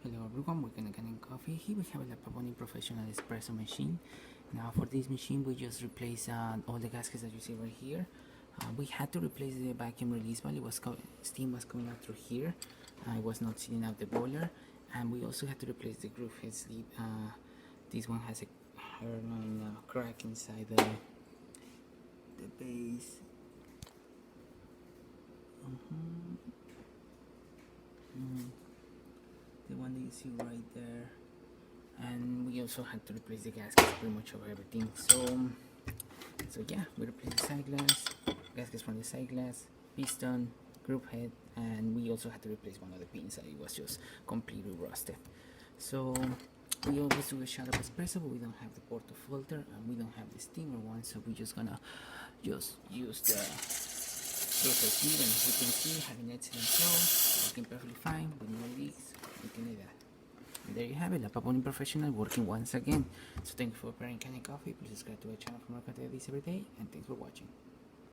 Hello everyone, welcome to Kanen Coffee. Here we have a Pavoni professional espresso machine. Now for this machine we just replace all the gaskets that you see right here. We had to replace the vacuum release valve. Steam was coming out through here. It was not sealing out the boiler, and we also had to replace the groove head sleeve. This one has a hairline crack inside the base. The one that you see right there, and we also had to replace the gaskets pretty much of everything. So yeah, we replaced the side glass, gaskets from the side glass, piston, group head, and we also had to replace one of the pins that it was just completely rusted. So we always do a shot of espresso, but we don't have the porto filter and we don't have the steamer one, so we're just gonna use the filter here, and as you can see, having excellent flow, working perfectly fine with no leaks, anything like that. And there you have it, La Pavoni Professional working once again. So thank you for preparing Kanen Coffee. Please subscribe to our channel for more content like this every day, and thanks for watching.